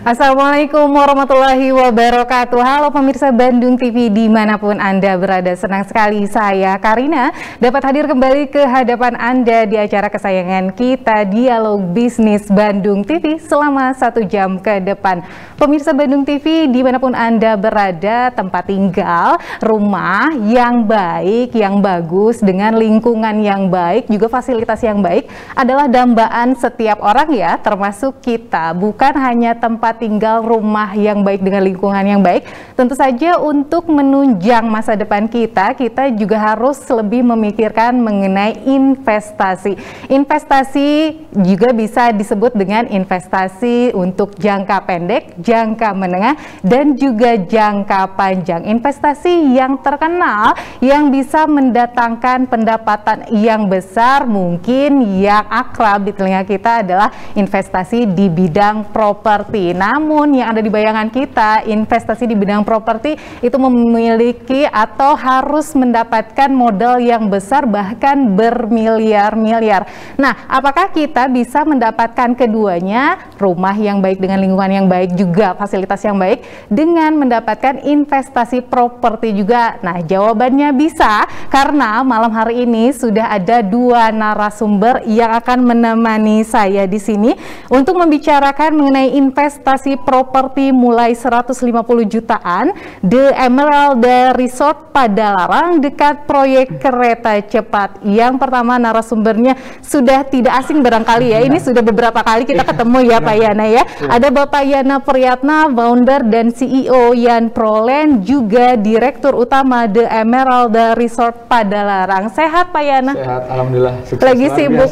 Assalamualaikum warahmatullahi wabarakatuh. Halo pemirsa Bandung TV dimanapun Anda berada. Senang sekali saya Karina dapat hadir kembali ke hadapan Anda di acara kesayangan kita, Dialog Bisnis Bandung TV selama 1 jam ke depan. Pemirsa Bandung TV dimanapun Anda berada, tempat tinggal, rumah yang baik, yang bagus, dengan lingkungan yang baik, juga fasilitas yang baik adalah dambaan setiap orang ya, termasuk kita. Bukan hanya tempat tinggal, rumah yang baik dengan lingkungan yang baik, tentu saja untuk menunjang masa depan kita juga harus lebih memikirkan mengenai investasi. Investasi juga bisa disebut dengan investasi untuk jangka pendek, jangka menengah, dan juga jangka panjang. Investasi yang terkenal, yang bisa mendatangkan pendapatan yang besar, mungkin yang akrab di telinga kita adalah investasi di bidang properti. Namun yang ada di bayangan kita, investasi di bidang properti itu memiliki atau harus mendapatkan modal yang besar, bahkan bermiliar-miliar. Nah, apakah kita bisa mendapatkan keduanya, rumah yang baik dengan lingkungan yang baik, juga fasilitas yang baik, dengan mendapatkan investasi properti juga? Nah, jawabannya bisa, karena malam hari ini sudah ada 2 narasumber yang akan menemani saya di sini untuk membicarakan mengenai investasi properti mulai 150 jutaan, The Emerald Resort Padalarang dekat proyek kereta cepat. Yang pertama narasumbernya sudah tidak asing barangkali ya, ini sudah beberapa kali kita ketemu ya Pak Yana ya. Ada Bapak Yana Priyatna, founder dan CEO Yan Proland, juga Direktur Utama The Emerald Resort Padalarang. Sehat Pak Yana? Sehat, alhamdulillah. Sukses, lagi sibuk?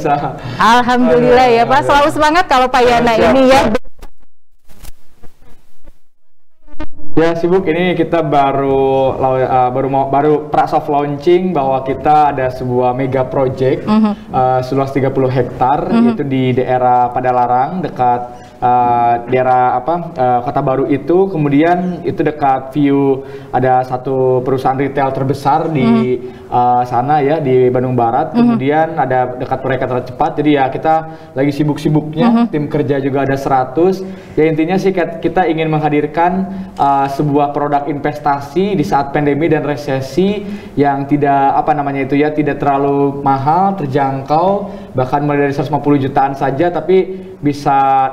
Alhamdulillah ya Pak, selalu semangat kalau Pak Yana ini ya. Ya, sibuk. Ini kita baru soft launching bahwa kita ada sebuah mega project seluas 30 hektar, yaitu di daerah Padalarang dekat daerah Kota Baru itu. Kemudian itu dekat view ada satu perusahaan retail terbesar di sana ya, di Bandung Barat. Kemudian ada dekat proyek kereta cepat. Jadi ya kita lagi sibuk-sibuknya, tim kerja juga ada 100. Ya intinya sih kita ingin menghadirkan sebuah produk investasi di saat pandemi dan resesi yang tidak tidak terlalu mahal, terjangkau, bahkan mulai dari 150 jutaan saja, tapi bisa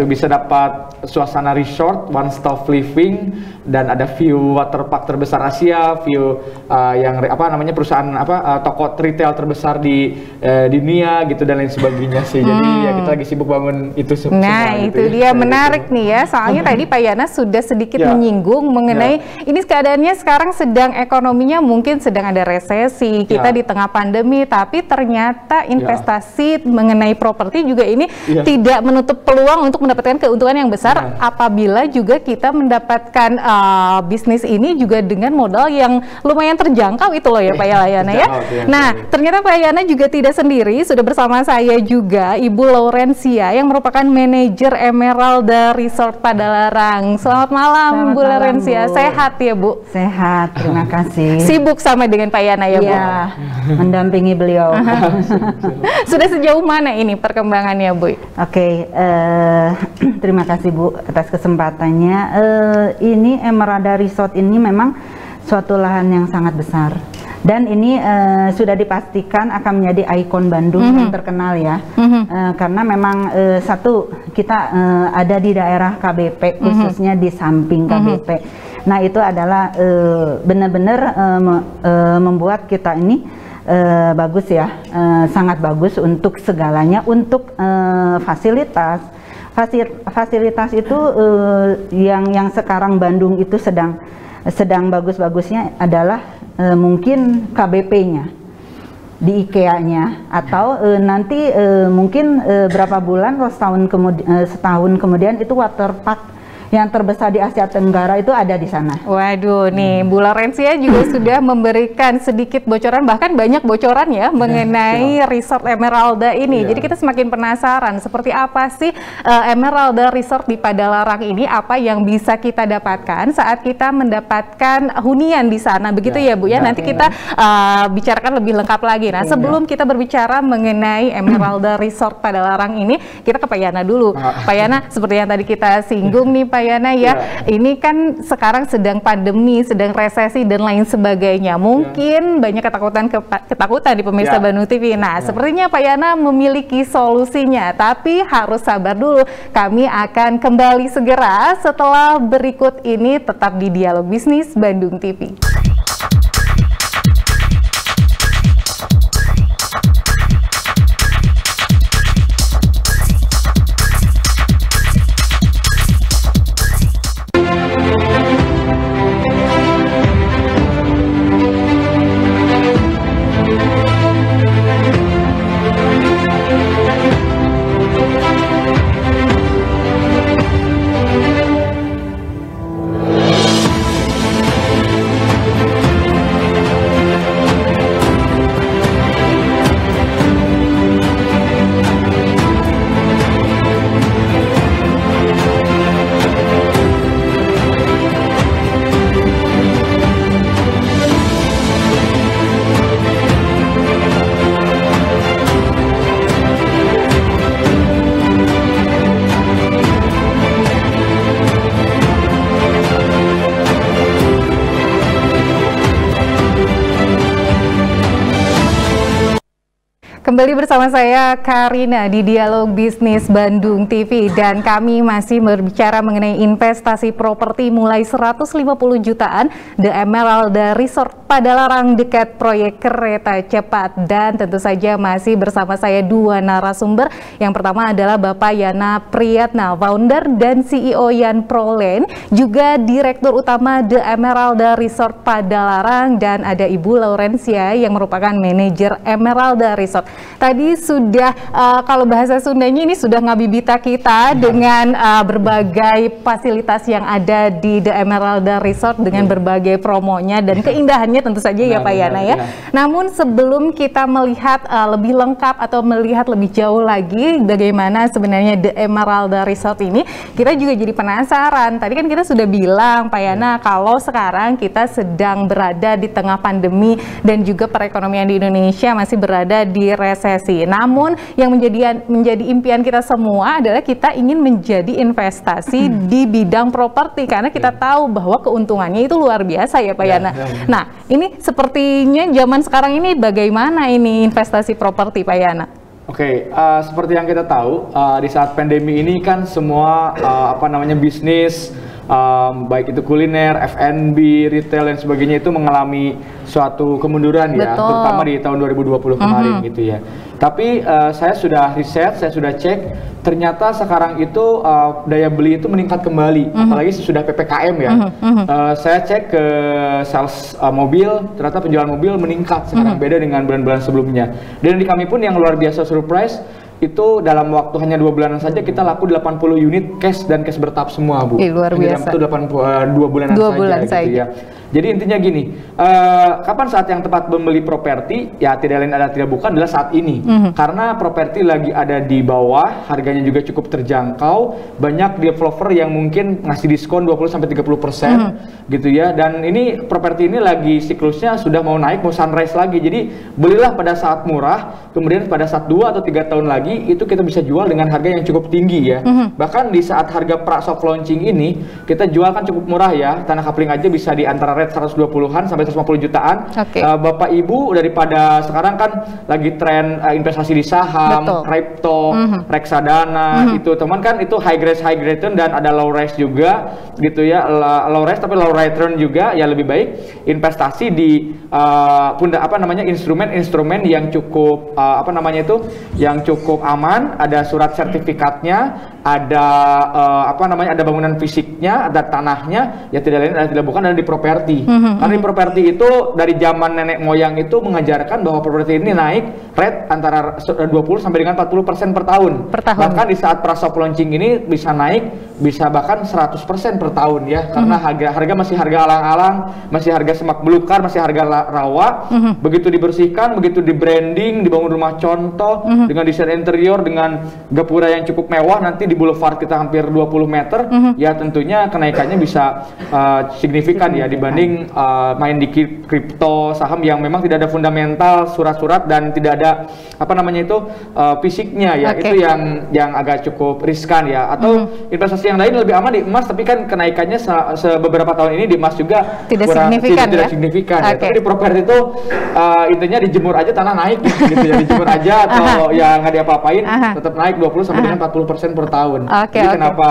bisa dapat suasana resort, one stop living, dan ada view waterpark terbesar Asia, view perusahaan toko retail terbesar di dunia gitu, dan lain sebagainya sih. Jadi ya kita lagi sibuk bangun itu semua. Nah itu gitu dia menarik nih ya, soalnya tadi Pak Yana sudah sedikit menyinggung mengenai ini keadaannya sekarang sedang ekonominya mungkin sedang ada resesi, kita di tengah pandemi, tapi ternyata investasi mengenai properti juga ini tidak menutup peluang untuk mendapatkan keuntungan yang besar apabila juga kita mendapatkan bisnis ini juga dengan modal yang lumayan terjangkau itu loh ya Pak Yana ya. Nah ternyata Pak Yana juga tidak sendiri, sudah bersama saya juga Ibu Laurencia yang merupakan manajer Emerald Resort Padalarang. Selamat malam Bu Laurencia, sehat ya Bu? Sehat, terima kasih. Sibuk sama dengan Pak Yana ya Bu? Iya, mendampingi beliau. Sudah sejauh mana ini perkembangannya Bu? Oke, terima kasih Bu atas kesempatannya. Ini Emerald Resort ini memang suatu lahan yang sangat besar, dan ini sudah dipastikan akan menjadi ikon Bandung yang terkenal ya, karena memang satu kita ada di daerah KBP, khususnya di samping KBP. Nah itu adalah benar-benar membuat kita ini bagus ya, sangat bagus untuk segalanya, untuk fasilitas itu yang sekarang Bandung itu sedang bagus-bagusnya adalah mungkin KBP-nya di IKEA-nya, atau nanti mungkin berapa bulan atau setahun kemudian itu waterpark yang terbesar di Asia Tenggara itu ada di sana. Waduh, nih Bu Laurencia juga sudah memberikan sedikit bocoran, bahkan banyak bocoran ya mengenai Resort Emeralda ini. Jadi kita semakin penasaran seperti apa sih Emeralda Resort di Padalarang ini, apa yang bisa kita dapatkan saat kita mendapatkan hunian di sana, begitu ya Bu ya. Nanti kita bicarakan lebih lengkap lagi. Nah, sebelum kita berbicara mengenai Emeralda Resort Padalarang ini, kita ke Pak Yana dulu. Pak Yana, seperti yang tadi kita singgung nih Pak Yana ya, ini kan sekarang sedang pandemi, sedang resesi dan lain sebagainya. Mungkin banyak ketakutan di pemirsa Bandung TV. Nah, sepertinya Pak Yana memiliki solusinya, tapi harus sabar dulu. Kami akan kembali segera setelah berikut ini, tetap di Dialog Bisnis Bandung TV. Kembali bersama saya Karina di Dialog Bisnis Bandung TV, dan kami masih berbicara mengenai investasi properti mulai 150 jutaan The Emeralda Resort Padalarang dekat proyek kereta cepat. Dan tentu saja masih bersama saya dua narasumber. Yang pertama adalah Bapak Yana Priyatna, founder dan CEO Yan Proland, juga Direktur Utama The Emeralda Resort Padalarang, dan ada Ibu Laurencia yang merupakan manajer Emeralda Resort. Tadi sudah kalau bahasa Sundanya ini sudah ngabibita kita dengan berbagai fasilitas yang ada di The Emeralda Resort dengan berbagai promonya dan keindahannya tentu saja ya Pak Yana ya. Namun sebelum kita melihat lebih lengkap atau melihat lebih jauh lagi bagaimana sebenarnya The Emeralda Resort ini, kita juga jadi penasaran. Tadi kan kita sudah bilang Pak Yana kalau sekarang kita sedang berada di tengah pandemi dan juga perekonomian di Indonesia masih berada di resesi. Namun yang menjadi impian kita semua adalah kita ingin menjadi investasi di bidang properti, karena kita tahu bahwa keuntungannya itu luar biasa ya Pak Yana. Nah, ini sepertinya zaman sekarang ini bagaimana ini investasi properti Pak Yana? Oke, seperti yang kita tahu di saat pandemi ini kan semua bisnis baik itu kuliner, F&B, retail dan sebagainya itu mengalami suatu kemunduran ya, terutama di tahun 2020 kemarin gitu ya. Tapi saya sudah riset, saya sudah cek, ternyata sekarang itu daya beli itu meningkat kembali, apalagi sesudah PPKM ya. Saya cek ke sales mobil, ternyata penjualan mobil meningkat sekarang, beda dengan bulan-bulan sebelumnya. Dan di kami pun yang luar biasa surprise, itu dalam waktu hanya 2 bulanan saja kita laku 80 unit cash dan cash bertahap semua Bu. Luar biasa. Itu 2 bulanan saja gitu ya. Jadi intinya gini, kapan saat yang tepat membeli properti? Ya tidak lain tidak bukan adalah saat ini. Karena properti lagi ada di bawah, harganya juga cukup terjangkau. Banyak developer yang mungkin ngasih diskon 20-30% gitu ya. Dan ini properti ini lagi siklusnya sudah mau naik, mau sunrise lagi. Jadi belilah pada saat murah, kemudian pada saat 2 atau 3 tahun lagi itu kita bisa jual dengan harga yang cukup tinggi ya. Bahkan di saat harga pra-soft launching ini kita jual kan cukup murah ya. Tanah Kapling aja bisa di antara 120-an sampai 150 jutaan. Bapak Ibu daripada sekarang kan lagi tren investasi di saham, crypto, reksadana, itu teman kan itu high return dan ada low risk juga gitu ya. Low risk tapi low return juga, ya lebih baik investasi di instrumen-instrumen yang cukup yang cukup aman, ada surat sertifikatnya ada ada bangunan fisiknya, ada tanahnya, ya tidak lain tidak bukan ada di properti. Karena di properti itu dari zaman nenek moyang itu mengajarkan bahwa properti ini naik rate antara 20 sampai dengan 40% per tahun. Bahkan di saat pra-soft launching ini bisa naik, bisa bahkan 100% per tahun ya, karena harga masih harga alang-alang, masih harga semak belukar, masih harga rawa. Begitu dibersihkan, begitu di branding, dibangun rumah contoh dengan desain interior, dengan gapura yang cukup mewah, nanti di boulevard kita hampir 20 meter, ya tentunya kenaikannya bisa signifikan ya dibanding main di kripto, saham yang memang tidak ada fundamental, surat-surat dan tidak ada fisiknya ya. Itu yang agak cukup riskan ya. Atau investasi yang lain lebih aman di emas, tapi kan kenaikannya beberapa tahun ini di emas juga tidak signifikan ya. Tapi di properti itu intinya dijemur aja tanah naik gitu ya, dijemur aja atau ya nggak diapa-apain tetap naik 20 sampai dengan 40% per tahun. Jadi kenapa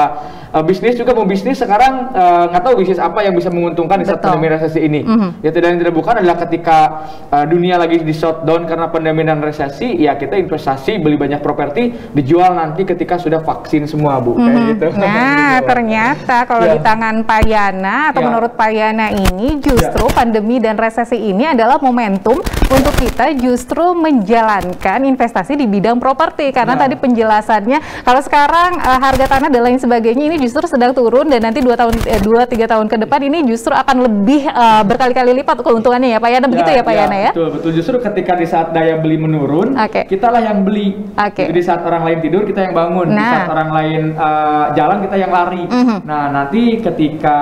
bisnis juga mau bisnis sekarang nggak tahu bisnis apa yang bisa menguntungkan di saat pandemi resesi ini. Ya tidak bukan adalah ketika dunia lagi di shutdown karena pandemi dan resesi, ya kita investasi beli banyak properti dijual nanti ketika sudah vaksin semua Bu. Kayak gitu. Nah ternyata kalau di tangan Pak Yana atau menurut Pak Yana ini justru pandemi dan resesi ini adalah momentum untuk kita justru menjalankan investasi di bidang properti, karena tadi penjelasannya kalau sekarang harga tanah dan lain sebagainya ini justru sedang turun, dan nanti 2-3 tahun ke depan ini justru akan lebih berkali-kali lipat keuntungannya ya Pak Yana, begitu ya Pak Yana ya? Betul, justru ketika di saat daya beli menurun, kita lah yang beli. Jadi di saat orang lain tidur kita yang bangun, di saat orang lain jalan kita yang lari. Nah nanti ketika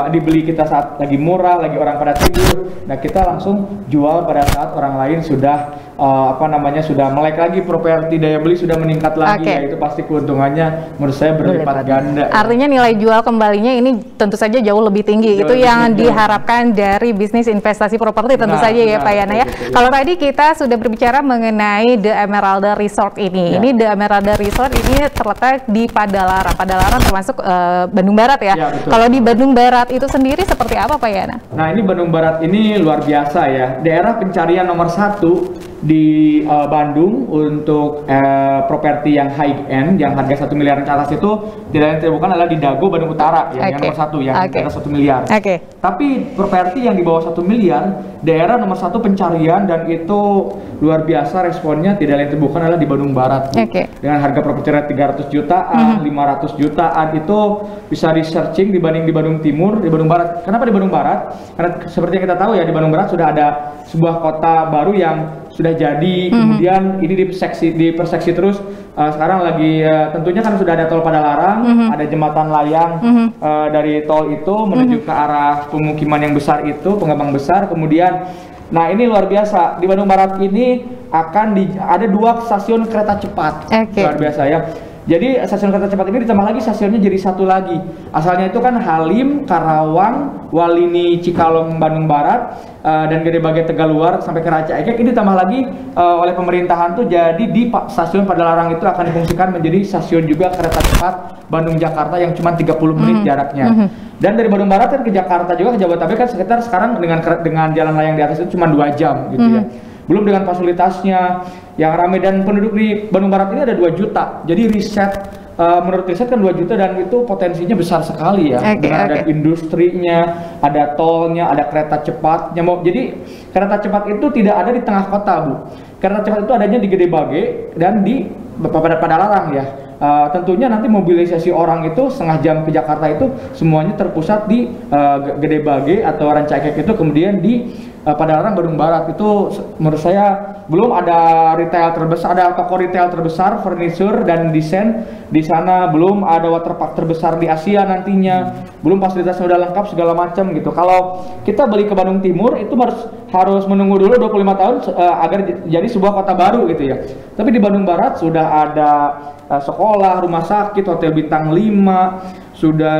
dibeli kita saat lagi murah, lagi orang pada tidur, nah kita langsung jual pada saat orang lain sudah sudah melek lagi, properti daya beli sudah meningkat lagi, ya itu pasti keuntungannya menurut saya berlipat ganda. Artinya nilai jual kembalinya ini tentu saja jauh lebih tinggi. Itu yang diharapkan dari bisnis investasi properti tentu saja ya Pak Yana ya. Kalau tadi kita sudah berbicara mengenai The Emeralda Resort ini. Ini The Emeralda Resort ini terletak di Padalarang. Padalarang termasuk Bandung Barat ya. Kalau di Bandung Barat itu sendiri seperti apa Pak Yana? Nah ini Bandung Barat ini luar biasa ya. Daerah pencarian nomor 1 di Bandung untuk properti yang high end, yang harga 1 miliar ke atas itu tidak bukan adalah di Dago Bandung Utara yang nomor 1 yang harga 1 miliar. Tapi properti yang di bawah 1 miliar, daerah nomor 1 pencarian, dan itu luar biasa responnya tidak lain bukan adalah di Bandung Barat. Dengan harga properti 300 jutaan, 500 jutaan itu bisa di searching dibanding di Bandung Timur, di Bandung Barat. Kenapa di Bandung Barat? Karena seperti yang kita tahu ya, di Bandung Barat sudah ada sebuah kota baru yang sudah jadi, kemudian ini diperseksi terus. Sekarang lagi tentunya kan sudah ada tol Padalarang, ada jembatan layang dari tol itu menuju ke arah pemukiman yang besar itu, pengembang besar. Kemudian, nah ini luar biasa, di Bandung Barat ini akan ada 2 stasiun kereta cepat, luar biasa ya. Jadi stasiun kereta cepat ini ditambah lagi stasiunnya jadi 1 lagi. Asalnya itu kan Halim, Karawang, Walini, Cikalong, Bandung Barat, dan Gede Bage, Tegaluar sampai ke Ranca Ekek. Ini ditambah lagi oleh pemerintahan tuh, jadi di stasiun Padalarang itu akan difungsikan menjadi stasiun juga kereta cepat Bandung Jakarta yang cuma 30 menit jaraknya. Dan dari Bandung Barat kan ke Jakarta juga, ke Jabodetabek kan sekitar sekarang dengan jalan layang di atas itu cuma 2 jam gitu ya. Belum dengan fasilitasnya yang ramai, dan penduduk di Bandung Barat ini ada 2 juta. Jadi menurut riset kan 2 juta, dan itu potensinya besar sekali ya. Ada industrinya, ada tolnya, ada kereta cepatnya. Jadi kereta cepat itu tidak ada di tengah kota Bu. Kereta cepat itu adanya di Gede Bage dan di Padalarang ya. Tentunya nanti mobilisasi orang itu setengah jam ke Jakarta itu semuanya terpusat di Gede Bage atau Ranca Ekek itu, kemudian di Padalarang Bandung Barat. Itu menurut saya belum ada retail terbesar, ada toko retail terbesar furniture dan desain di sana, belum ada waterpark terbesar di Asia nantinya, belum fasilitasnya udah lengkap segala macam gitu. Kalau kita beli ke Bandung Timur itu harus menunggu dulu 25 tahun agar jadi sebuah kota baru gitu ya. Tapi di Bandung Barat sudah ada sekolah, rumah sakit, hotel bintang 5, sudah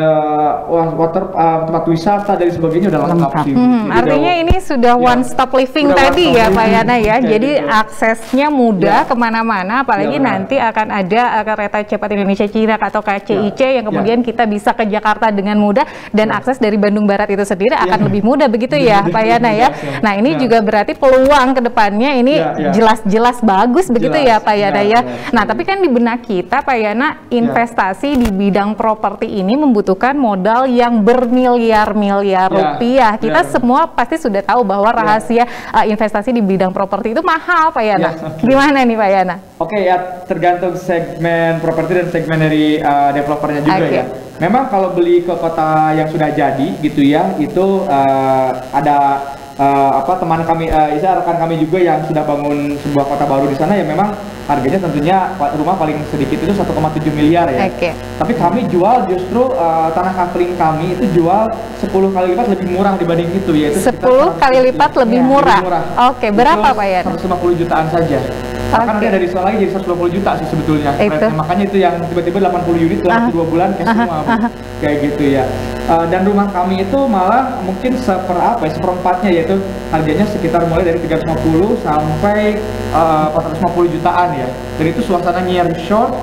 tempat wisata dan sebagainya udah lengkap sih. Artinya ini sudah one stop living tadi ya Pak Yana ya. Jadi gitu. aksesnya mudah kemana-mana, apalagi nanti akan ada kereta cepat Indonesia Cina atau KCIC yang kemudian kita bisa ke Jakarta dengan mudah, dan akses dari Bandung Barat itu sendiri akan lebih mudah begitu ya Pak Yana ya. Nah ini juga berarti peluang kedepannya ini jelas-jelas bagus begitu ya Pak Yana ya. Nah tapi kan di benak kita Pak Yana, investasi di bidang properti ini membutuhkan modal yang bermiliar-miliar rupiah. Kita semua pasti sudah tahu bahwa rahasia investasi di bidang properti itu mahal Pak Yana. Gimana nih Pak Yana? Oke, ya tergantung segmen properti dan segmen dari developernya juga ya. Memang kalau beli ke kota yang sudah jadi gitu ya, itu ada teman kami, rekan kami juga yang sudah bangun sebuah kota baru di sana, ya memang harganya tentunya rumah paling sedikit itu 1,7 miliar ya. Tapi kami jual justru tanah kafling kami itu jual 10 kali lipat lebih murah dibanding itu, yaitu 10 kali lipat lebih murah. Oke, berapa Pak Yana? 150 jutaan saja. Bahkan ada diskon lagi jadi 120 juta sih sebetulnya. Makanya itu yang tiba-tiba 80 unit dalam 2 bulan cash semua, kayak gitu ya. Dan rumah kami itu malah mungkin seperempatnya, yaitu harganya sekitar mulai dari 350 sampai 450 jutaan ya. Dan itu suasananya resort,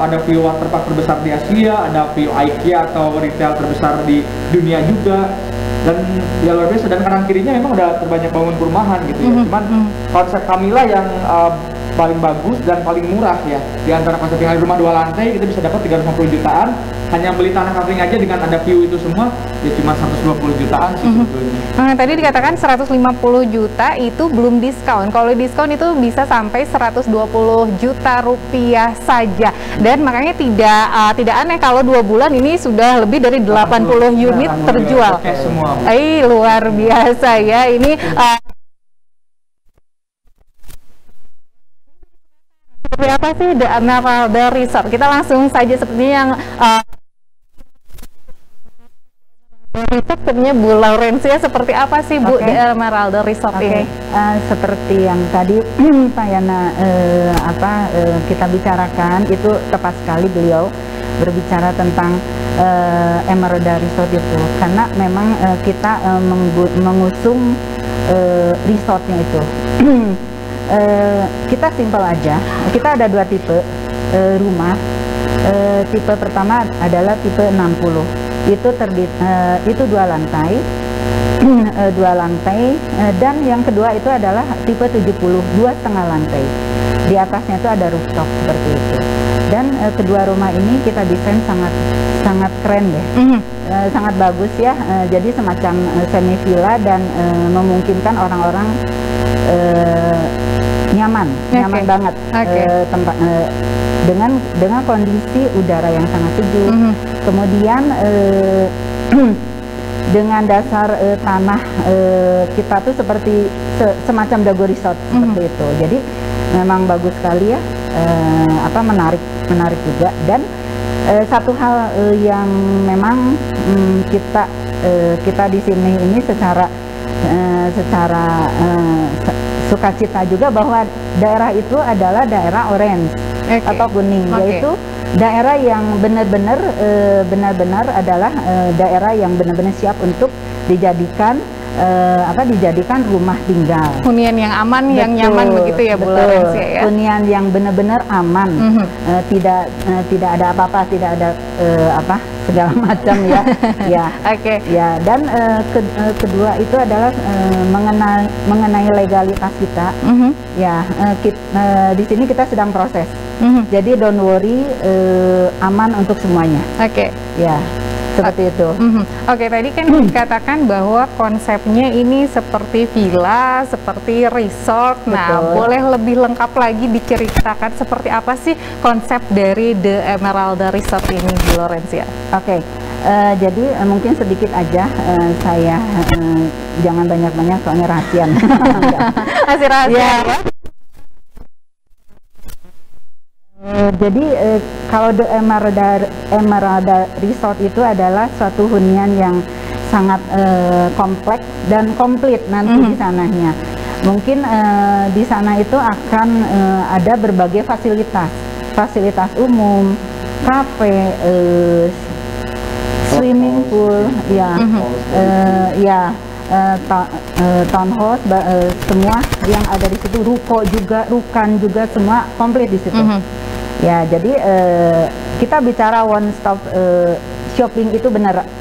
ada view waterpark terbesar di Asia, ada view IKEA atau retail terbesar di dunia juga. Dan ya luar biasa, dan kanan kirinya memang udah terbanyak bangun perumahan gitu ya. Cuman konsep kami lah yang paling bagus dan paling murah ya. Di antara konsep yang ada rumah 2 lantai kita bisa dapat 350 jutaan, hanya beli tanah kafling aja dengan ada view itu semua ya cuma 120 jutaan sih sebetulnya. Tadi dikatakan 150 juta itu belum diskon. Kalau diskon itu bisa sampai 120 juta rupiah saja. Dan makanya tidak aneh kalau 2 bulan ini sudah lebih dari 80 unit terjual. Luar biasa ya ini. Seperti apa sih The Emerald Resort? Kita langsung saja sepertinya yang resort sebenarnya Bu Laurencia, seperti apa sih Bu The Emerald Resort ini? Seperti yang tadi Pak Yana kita bicarakan, itu tepat sekali beliau berbicara tentang Emerald Resort itu, karena memang kita mengusung resortnya itu. Kita simpel aja, kita ada 2 tipe rumah. Tipe pertama adalah tipe 60, itu 2 lantai, 2 lantai, dan yang kedua itu adalah tipe 70, 2,5 lantai. Di atasnya itu ada rooftop seperti itu. Dan kedua rumah ini kita desain sangat keren deh, sangat bagus ya. Jadi semacam semi villa dan memungkinkan orang-orang nyaman banget, tempat dengan kondisi udara yang sangat sejuk. Kemudian dengan dasar tanah kita tuh seperti semacam dago resort seperti itu. Jadi memang bagus sekali ya, menarik juga. Dan satu hal yang memang kita di sini ini secara sukacita juga bahwa daerah itu adalah daerah orange atau kuning, yaitu daerah yang benar-benar adalah daerah yang benar-benar siap untuk dijadikan rumah tinggal. Hunian yang aman, yang nyaman begitu ya Bu Laurencia ya. Hunian yang benar-benar aman, tidak ada apa-apa, tidak ada segala macam ya. Ya, dan kedua itu adalah mengenai legalitas kita. Di sini kita sedang proses. Jadi don't worry, aman untuk semuanya. Ya. Seperti itu. Tadi kan dikatakan bahwa konsepnya ini seperti villa, seperti resort. Nah, boleh lebih lengkap lagi diceritakan seperti apa sih konsep dari The Emerald Resort ini, Bu Laurencia? Jadi mungkin sedikit aja, saya jangan banyak-banyak soalnya rahasia. Masih rahasia ya? Jadi kalau The Emerald Resort itu adalah suatu hunian yang sangat kompleks dan komplit nanti di sananya. Mungkin di sana itu akan ada berbagai fasilitas umum, kafe, swimming pool, ya, ya, townhouse, semua yang ada di situ, ruko juga, rukan juga, semua komplit di situ. Ya, jadi kita bicara one stop shopping itu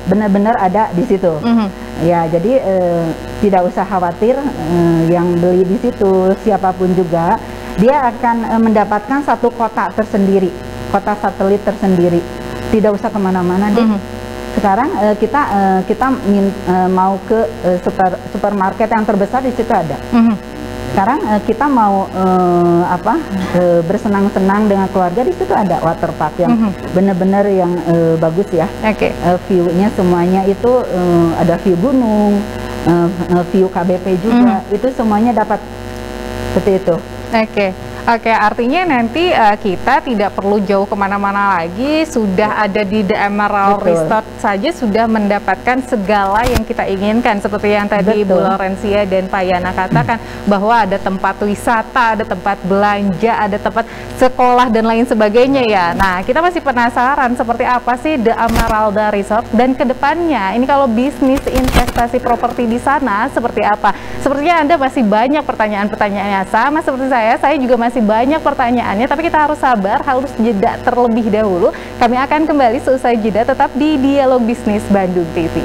benar-benar ada di situ. Ya, jadi tidak usah khawatir, yang beli di situ siapapun juga, dia akan mendapatkan satu kota tersendiri, kota satelit tersendiri. Tidak usah kemana-mana deh. Sekarang kita mau ke supermarket yang terbesar, di situ ada. Sekarang kita mau bersenang-senang dengan keluarga, di situ ada water park yang benar-benar yang bagus ya. View-nya semuanya itu ada view gunung, view KBP juga, itu semuanya dapat seperti itu. Oke, artinya nanti kita tidak perlu jauh kemana-mana lagi, sudah ada di The Emerald Resort saja sudah mendapatkan segala yang kita inginkan, seperti yang tadi Ibu Laurencia dan Pak Yana katakan, bahwa ada tempat wisata, ada tempat belanja, ada tempat sekolah dan lain sebagainya ya. Nah, kita masih penasaran seperti apa sih The Emerald Resort, dan kedepannya ini kalau bisnis investasi properti di sana seperti apa? Sepertinya Anda masih banyak pertanyaan-pertanyaannya, sama seperti saya juga masih banyak pertanyaannya, tapi kita harus sabar, harus jeda terlebih dahulu. Kami akan kembali seusai jeda, tetap di Dialog Bisnis Bandung TV.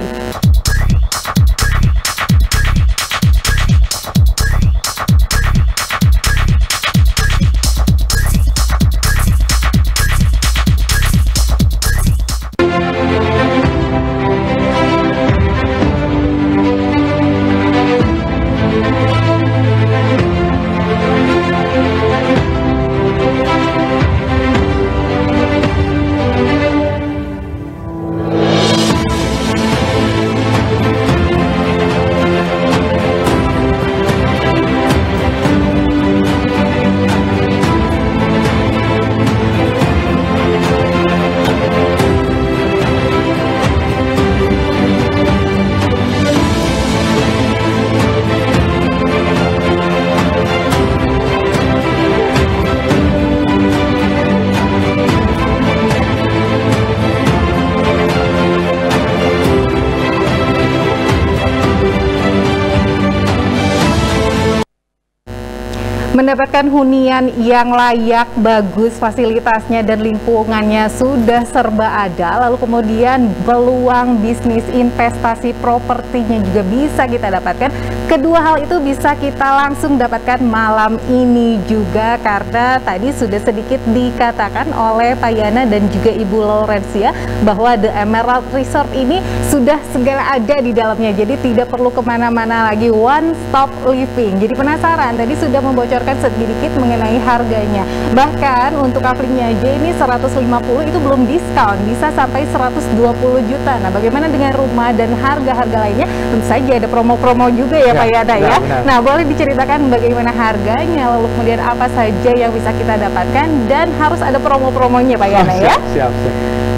Mendapatkan hunian yang layak, bagus, fasilitasnya dan lingkungannya sudah serba ada, lalu kemudian peluang bisnis investasi propertinya juga bisa kita dapatkan. Kedua hal itu bisa kita langsung dapatkan malam ini juga, karena tadi sudah sedikit dikatakan oleh Pak Yana dan juga Ibu Laurencia bahwa The Emerald Resort ini sudah segala ada di dalamnya, jadi tidak perlu kemana-mana lagi, one stop living. Jadi penasaran, tadi sudah membocorkan sedikit mengenai harganya, bahkan untuk kaplingnya aja ini 150 itu belum diskon, bisa sampai 120 juta. Nah, bagaimana dengan rumah dan harga-harga lainnya? Tentu saja ada promo-promo juga ya Pak Yana ya. Nah, boleh diceritakan bagaimana harganya, lalu kemudian apa saja yang bisa kita dapatkan, dan harus ada promo-promonya Pak Yana ya? Siap.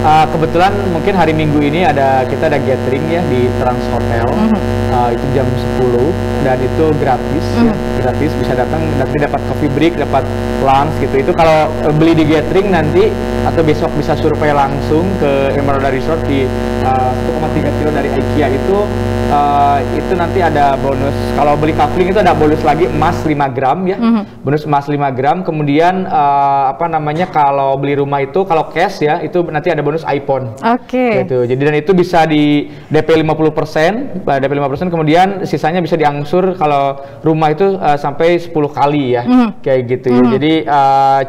Kebetulan mungkin hari Minggu ini kita ada gathering ya di Trans Hotel, itu jam 10 dan itu gratis, ya, gratis, bisa datang, nanti dapat coffee break, dapat lunch gitu. Itu kalau beli di gathering nanti, atau besok bisa survei langsung ke Emerald Resort di 1,3 kilo dari IKEA itu nanti ada bonus. Kalau beli coupling itu ada bonus lagi emas 5 gram ya, bonus emas 5 gram. Kemudian kalau beli rumah itu kalau cash ya, itu nanti ada bonus iPhone. Gitu. Jadi dan itu bisa di DP 50%, DP 50%, kemudian sisanya bisa diangsur kalau rumah itu sampai 10 kali ya, kayak gitu ya. Jadi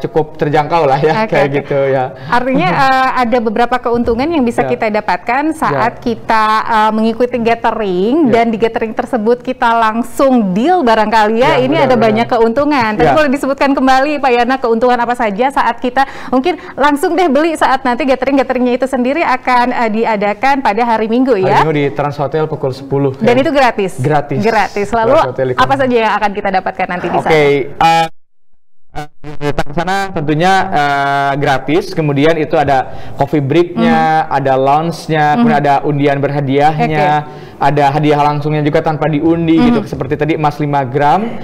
cukup terjangkau lah ya, gitu ya. Artinya ada beberapa keuntungan yang bisa kita dapatkan saat kita mengikuti gathering, dan di gathering tersebut kita langsung deal barangkali ya. Ini ada banyak keuntungan. Tapi boleh disebutkan kembali Pak Yana, keuntungan apa saja saat kita mungkin langsung deh beli saat nanti gathering-gatheringnya itu sendiri akan diadakan pada hari Minggu ya. Hari Minggu di Trans Hotel pukul 10. Dan itu gratis. Gratis. Lalu apa saja yang akan kita dapatkan nanti di sana? Datang ke sana tentunya gratis, kemudian itu ada coffee break-nya, ada lounge-nya, kemudian ada undian berhadiahnya, ada hadiah langsungnya juga tanpa diundi gitu, seperti tadi emas 5 gram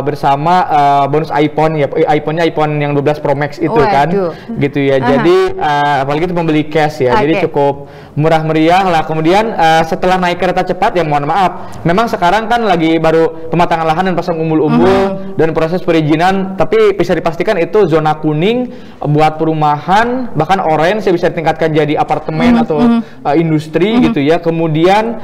bersama bonus iPhone ya, iPhone-nya iPhone yang 12 Pro Max itu kan, gitu ya. Jadi apalagi itu membeli cash ya, jadi cukup murah meriah lah. Kemudian setelah naik kereta cepat ya mohon maaf, memang sekarang kan lagi baru pematangan lahan dan pasang umbul-umbul dan proses perizinan, tapi bisa dipastikan itu zona kuning buat perumahan, bahkan orange ya bisa ditingkatkan jadi apartemen atau industri gitu ya. Kemudian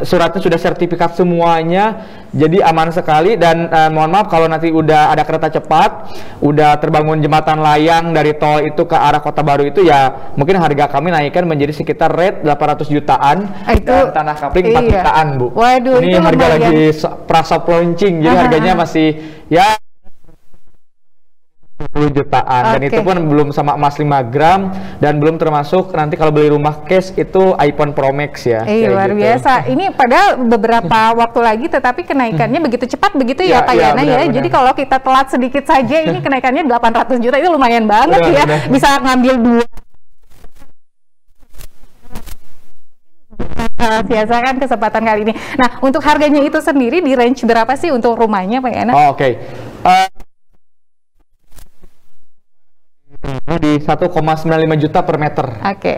suratnya sudah sertifikat semuanya, jadi aman sekali. Dan mohon maaf kalau nanti udah ada kereta cepat, udah terbangun jembatan layang dari tol itu ke arah Kota Baru itu ya, mungkin harga kami naikkan menjadi sekitar rate 800 jutaan dan tanah kapling 4 jutaan Bu. Waduh, ini harga lagi pra-soft launching, jadi harganya masih ya 10 jutaan, dan itu pun belum sama emas 5 gram dan belum termasuk nanti kalau beli rumah cash itu iPhone Pro Max ya. Luar biasa. Ini padahal beberapa waktu lagi, tetapi kenaikannya begitu cepat begitu ya Pak Yana ya. Jadi kalau kita telat sedikit saja ini kenaikannya 800 juta, itu lumayan banget ya. Bisa ngambil dua. Siasakan kesempatan kali ini. Nah, untuk harganya itu sendiri di range berapa sih untuk rumahnya Pak Yana? Di 1,95 juta per meter.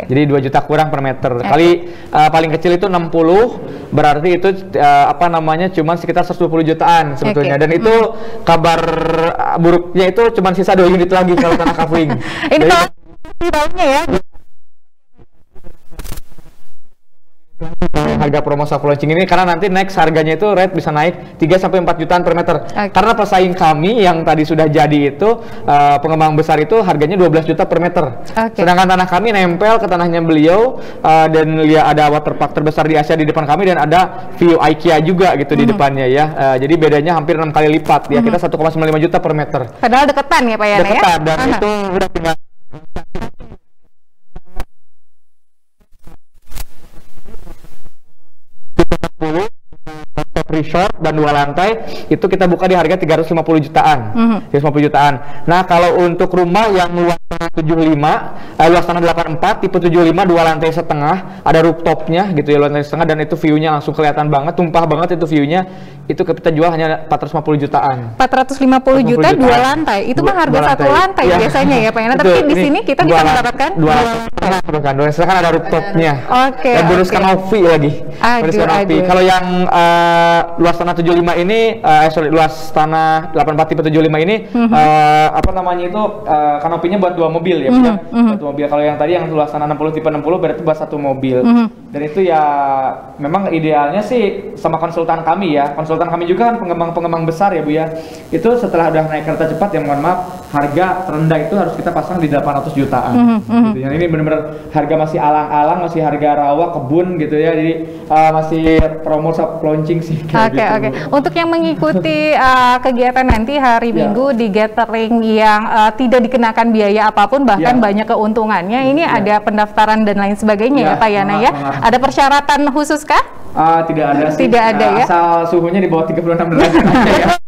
Jadi 2 juta kurang per meter. Kali paling kecil itu 60, berarti itu cuman sekitar 120 jutaan sebetulnya. Dan itu kabar buruknya itu cuman sisa 2 unit lagi kalau tanah kapling. Ini tahunnya ya. Harga promo soft launching ini karena nanti next harganya itu rate bisa naik 3-4 jutaan per meter. Karena pesaing kami yang tadi sudah jadi itu pengembang besar itu harganya 12 juta per meter. Sedangkan tanah kami nempel ke tanahnya beliau, dan ada waterpark terbesar di Asia di depan kami, dan ada view IKEA juga gitu di depannya ya. Jadi bedanya hampir 6 kali lipat ya. Kita 1,95 juta per meter. Padahal deketan ya Pak Yana ya. Deketan, dan itu udah tinggal resort dan 2 lantai itu kita buka di harga 350 jutaan. 350 jutaan. Nah, kalau untuk rumah yang luas tanah 75, luas tanah 84, tipe 75 2 lantai setengah, ada rooftopnya gitu ya, lantai setengah, dan itu view-nya langsung kelihatan banget, tumpah banget itu view-nya. Itu kita jual hanya 450 jutaan. 450 juta 2 lantai. Itu mah harga 1 lantai biasanya ya Pak Yana. Tapi di sini kita bisa mendapatkan 2 lantai. Kan ada rooftopnya. Dan bonus kanopi lagi. Kalau yang luas tanah 75 ini, luas tanah 84 tipe 75 ini, kanopinya buat 2 mobil ya, buat 2 mobil. Kalau yang tadi yang luas tanah 60 tipe 60 berarti buat 1 mobil. Dan itu ya memang idealnya sih sama konsultan kami ya. Konsultan kami juga kan pengembang besar ya Bu ya. Itu setelah udah naik kereta cepat ya mohon maaf, harga terendah itu harus kita pasang di 800 jutaan. Gitu. Yang ini benar-benar harga masih alang-alang, masih harga rawa kebun gitu ya. Jadi masih promo soft launching sih. Untuk yang mengikuti kegiatan nanti hari Minggu di gathering yang tidak dikenakan biaya apapun, bahkan banyak keuntungannya, ini ada pendaftaran dan lain sebagainya ya Pak Yana ya. Ada persyaratan khusus kah? Tidak ada sih. Tidak ada ya. Asal suhunya di bawah 36 derajat ya.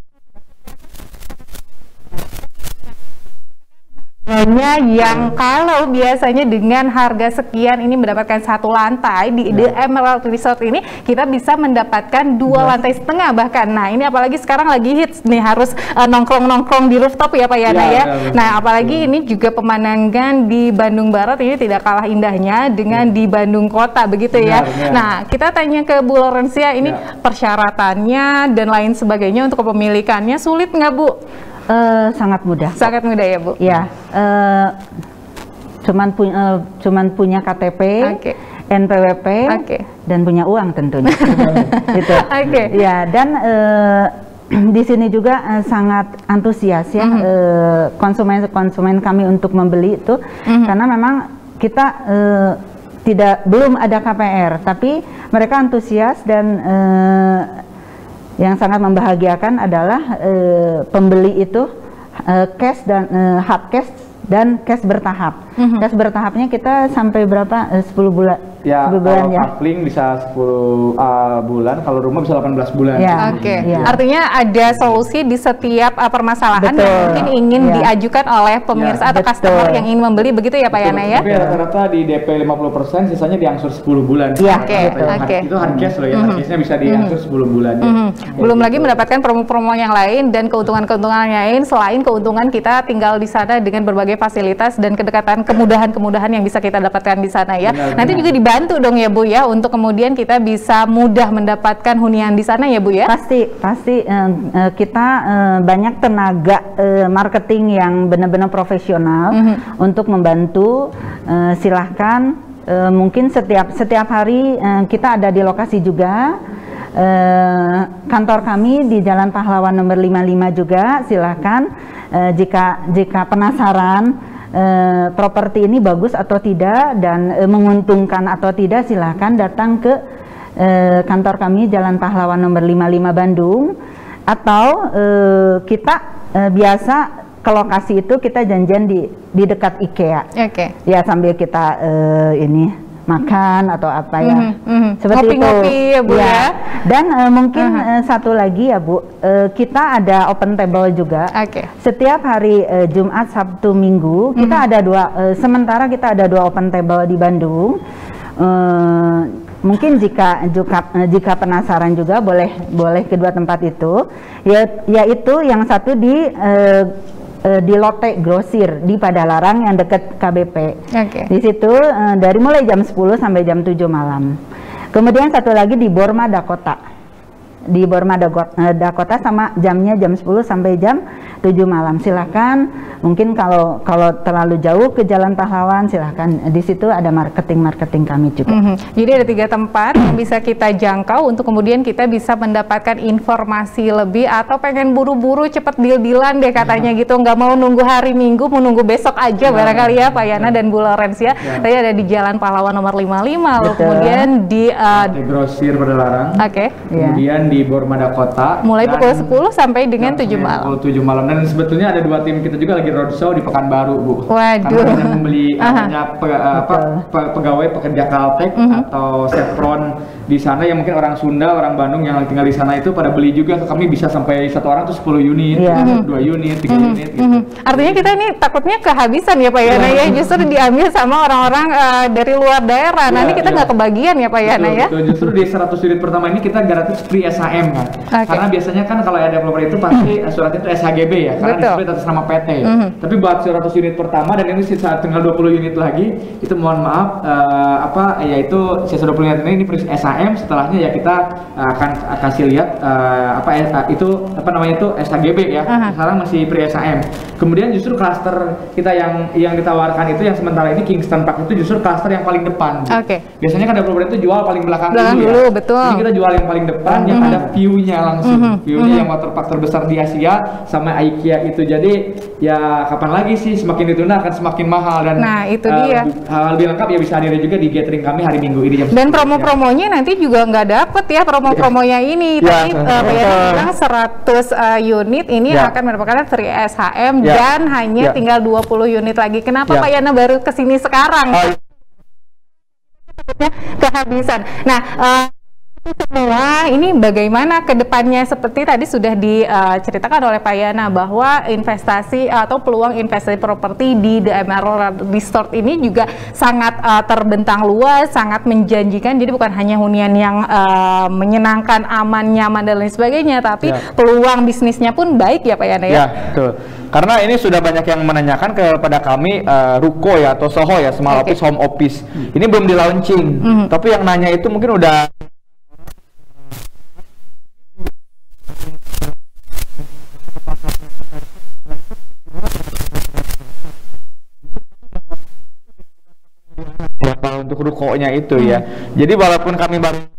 Yang kalau biasanya dengan harga sekian ini mendapatkan 1 lantai di The Emerald Resort ini, kita bisa mendapatkan 2 lantai setengah bahkan. Nah, ini apalagi sekarang lagi hits nih, harus nongkrong-nongkrong di rooftop ya Pak Yana ya. Nah, apalagi ini juga pemandangan di Bandung Barat ini tidak kalah indahnya dengan di Bandung Kota begitu ya. Nah, kita tanya ke Bu Laurencia, ini persyaratannya dan lain sebagainya untuk kepemilikannya sulit nggak Bu? Sangat mudah. Sangat mudah ya Bu? Ya, cuman punya KTP, NPWP, dan punya uang tentunya. Gitu. Ya, dan di sini juga sangat antusias ya konsumen kami untuk membeli itu, karena memang kita belum ada KPR, tapi mereka antusias. Dan yang sangat membahagiakan adalah pembeli itu cash dan hard cash dan cash bertahap. Cash bertahapnya kita sampai berapa? 10 bulan Ya, 10 bulan kalau ya. kafling bisa 10 bulan, kalau rumah bisa 18 bulan. Ya. Oke, Iya. artinya ada solusi di setiap permasalahan Betul. yang mungkin ingin Iya. diajukan oleh pemirsa atau betul. customer yang ingin membeli, begitu ya Pak Yana ya? Tapi rata-rata di DP 50%, sisanya diangsur 10 bulan. Iya, Oke, Rata-rata. oke. Itu hard cash loh ya, hard cashnya bisa diangsur 10 bulan. Ya. Belum Kayak lagi gitu. mendapatkan promo-promo yang lain dan keuntungan-keuntungan yang lain selain keuntungan kita tinggal di sana dengan berbagai fasilitas dan kedekatan, kemudahan-kemudahan yang bisa kita dapatkan di sana ya. Benar, Nanti benar. juga dibantu dong ya Bu ya untuk kemudian kita bisa mudah mendapatkan hunian di sana ya Bu ya. Pasti kita banyak tenaga marketing yang benar-benar profesional untuk membantu. Silahkan mungkin setiap hari kita ada di lokasi juga. Kantor kami di Jalan Pahlawan nomor 55 juga. Silahkan jika penasaran properti ini bagus atau tidak dan menguntungkan atau tidak, silahkan datang ke kantor kami Jalan Pahlawan nomor 55 Bandung, atau kita biasa ke lokasi itu kita janjian di dekat IKEA. Oke. Ya, sambil kita ini makan atau apa ya. Seperti Ngopi-ngopi itu. ya Bu ya. Dan mungkin satu lagi ya Bu, kita ada open table juga. Oke. Setiap hari Jumat, Sabtu, Minggu kita ada sementara kita ada 2 open table di Bandung. Mungkin jika penasaran juga boleh kedua tempat itu, yaitu yang satu di Lotte Grosir di Padalarang yang dekat KBP. Oke. Di situ dari mulai jam 10 sampai jam 7 malam. Kemudian satu lagi di Borma Dakota. Di Borma Dakota sama jamnya jam 10 sampai jam 7 malam. Silahkan, mungkin kalau terlalu jauh ke Jalan Pahlawan, silahkan. Di situ ada marketing kami juga. Jadi ada 3 tempat yang bisa kita jangkau untuk kemudian kita bisa mendapatkan informasi lebih, atau pengen buru-buru cepet deal-dealan deh katanya gitu, nggak mau nunggu hari Minggu, mau nunggu besok aja barangkali ya Pak Yana dan Bu Lorenz ya. Tadi ada di Jalan Pahlawan nomor 55, lalu Betul. kemudian di Lotte Grosir Padalarang. oke. Kemudian di Borma Dakota. Mulai dan pukul 10 sampai dengan 7 malam. Pukul 7 malam. Dan sebetulnya ada 2 tim kita juga lagi roadshow di Pekanbaru, Bu. Waduh. Karena banyak membeli banyak pegawai pekerja Caltech atau Chevron di sana yang mungkin orang Sunda, orang Bandung yang tinggal di sana itu pada beli juga ke kami, bisa sampai 1 orang tuh 10 unit, 2 unit, 3 unit gitu. Artinya kita ini takutnya kehabisan ya Pak Yana ya, justru diambil sama orang-orang dari luar daerah. Nanti kita nggak kebagian ya Pak Yana ya. Betul, justru di 100 unit pertama ini kita gratis free SHM kan. Oke. Karena biasanya kan kalau ada developer itu pasti suratnya itu SHGB ya, karena Betul. disebut atas nama PT. Tapi buat 100 unit pertama dan ini sisa tinggal 20 unit lagi, itu mohon maaf yaitu sisa 20 unit ini free SHM, setelahnya ya kita akan kasih lihat itu SHGB ya. Sekarang masih free SHM. Kemudian justru klaster kita yang ditawarkan itu yang sementara ini Kingston Park itu justru klaster yang paling depan. Oke. Biasanya kan developer itu jual paling belakang Belakang dulu dulu, ya. betul. Jadi kita jual yang paling depan yang ada view-nya langsung. View-nya yang waterpark terbesar di Asia sama IKEA itu. Jadi ya kapan lagi sih, semakin ditunda akan semakin mahal. Dan Nah, itu dia. Hal lebih lengkap ya bisa hadir juga di gathering kami hari Minggu ini jam Dan 10. promo-promonya nanti juga nggak dapet ya promo-promonya ini. Ya, Tadi Pak Yana bilang 100 unit ini Ya. akan mendapatkan free SHM Ya. dan hanya Ya. tinggal 20 unit lagi. Kenapa Ya. Pak Yana baru kesini sekarang? Kehabisan. Nah, semua ini bagaimana ke depannya, seperti tadi sudah diceritakan oleh Pak Yana bahwa investasi atau peluang investasi properti di The Emerald Resort ini juga sangat terbentang luas, sangat menjanjikan. Jadi bukan hanya hunian yang menyenangkan, aman, nyaman dan lain sebagainya, tapi peluang bisnisnya pun baik ya Pak Yana ya. Ya, betul. Karena ini sudah banyak yang menanyakan kepada kami ruko ya atau soho ya, small office, home office. Ini belum di launching, tapi yang nanya itu mungkin udah kalau untuk rukonya itu ya. Jadi walaupun kami baru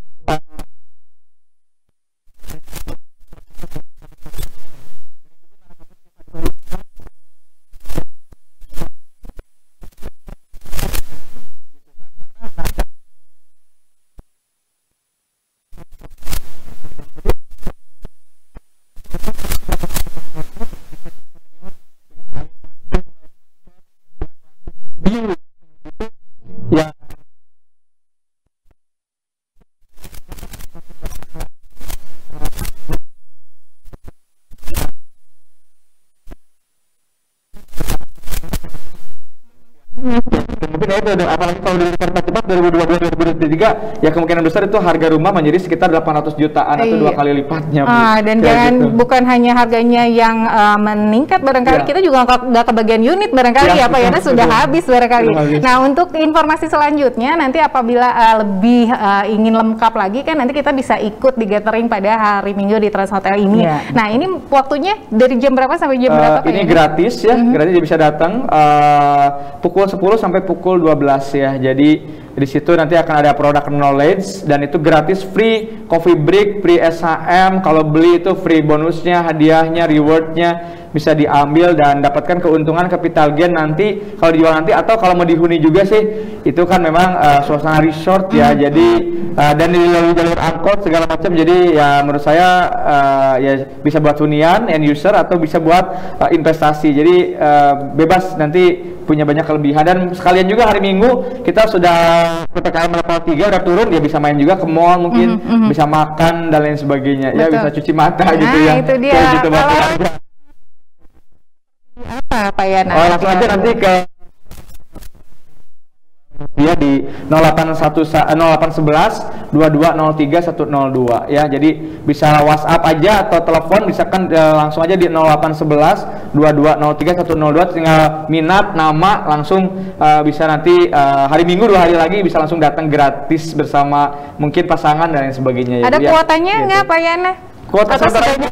Mungkin ya itu, apalagi kalau di kereta cepat 2022-2023 ya kemungkinan besar itu harga rumah menjadi sekitar 800 jutaan atau 2 kali lipatnya. Dan jangan gitu. Bukan hanya harganya yang meningkat, barangkali kita juga nggak kebagian unit barangkali ya Pak Yana, sudah habis barangkali. Nah, untuk informasi selanjutnya nanti apabila lebih ingin lengkap lagi kan nanti kita bisa ikut di gathering pada hari Minggu di Trans Hotel ini. Nah, ini waktunya dari jam berapa sampai jam berapa Pak Ini gratis ya, gratis bisa datang pukul 10 sampai pukul 12 ya. Jadi di situ nanti akan ada product knowledge dan itu gratis, free coffee break, free SHM. Kalau beli itu free bonusnya, hadiahnya, rewardnya bisa diambil dan dapatkan keuntungan capital gain nanti kalau dijual nanti, atau kalau mau dihuni juga sih itu kan memang suasana resort ya. Jadi dan dilalui jalur angkot segala macam. Jadi ya menurut saya ya bisa buat hunian end user atau bisa buat investasi. Jadi bebas, nanti punya banyak kelebihan. Dan sekalian juga hari Minggu kita sudah PPKM level 3 udah turun, ya bisa main juga ke mall mungkin, bisa makan dan lain sebagainya. Ya bisa cuci mata gitu ya. Itu dia. Gitu, apa Pak Yana? Langsung aja nanti ke dia di 0811 2203 102 ya. Jadi bisa WhatsApp aja atau telepon, bisa kan langsung aja di 0811 2203 102, tinggal minat nama langsung bisa nanti hari Minggu 2 hari lagi bisa langsung datang gratis bersama mungkin pasangan dan lain sebagainya. Ada kuotanya nggak Pak Yana? Kuota sebenarnya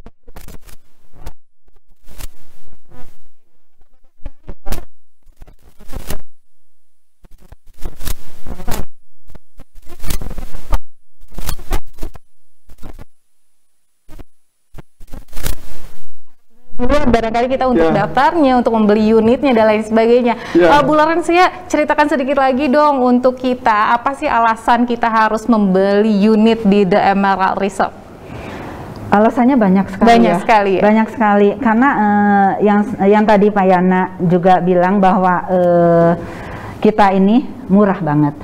barangkali kita untuk daftarnya, untuk membeli unitnya dan lain sebagainya. Bu Laurencia, ceritakan sedikit lagi dong untuk kita, apa sih alasan kita harus membeli unit di The Emerald Resort? Alasannya banyak sekali. Banyak sekali karena yang tadi Pak Yana juga bilang bahwa kita ini murah banget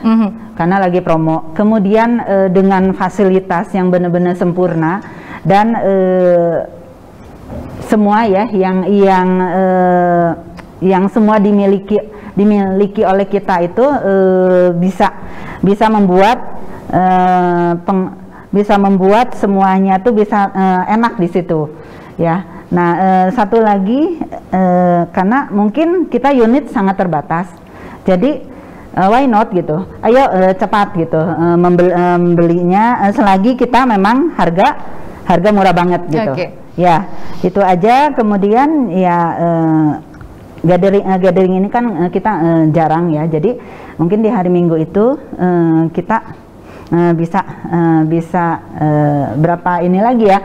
karena lagi promo. Kemudian dengan fasilitas yang benar-benar sempurna dan semua ya yang semua dimiliki oleh kita itu bisa membuat semuanya tuh bisa enak di situ ya. Nah, satu lagi karena mungkin kita unit sangat terbatas, jadi why not gitu, ayo cepat gitu membelinya selagi kita memang harga murah banget gitu. Ya, itu aja. Kemudian ya gathering ini kan kita jarang ya. Jadi mungkin di hari Minggu itu kita bisa berapa ini lagi ya,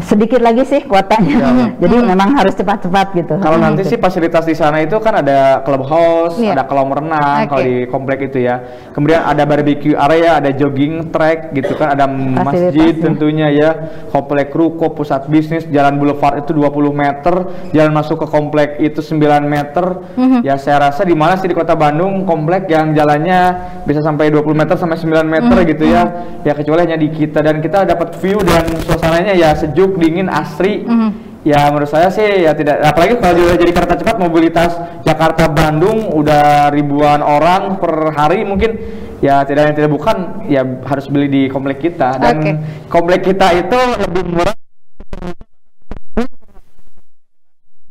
sedikit lagi sih kuotanya. Jadi memang harus cepat-cepat gitu. Kalau nanti sih fasilitas di sana itu kan ada clubhouse, ada kolam renang kalau di komplek itu ya. Kemudian ada barbecue area, ada jogging track gitu kan, ada masjid tentunya ya. Komplek ruko, pusat bisnis, jalan boulevard itu 20 meter, jalan masuk ke komplek itu 9 meter. Ya saya rasa di mana sih di Kota Bandung komplek yang jalannya bisa sampai 20 meter sampai 9 meter gitu ya. Ya kecuali hanya di kita, dan kita dapat view dan suasananya ya sejuk, dingin, asri. Ya menurut saya sih ya tidak, apalagi kalau jadi kereta cepat, mobilitas Jakarta Bandung udah ribuan orang per hari mungkin, ya tidak bukan ya harus beli di komplek kita. Dan komplek kita itu lebih murah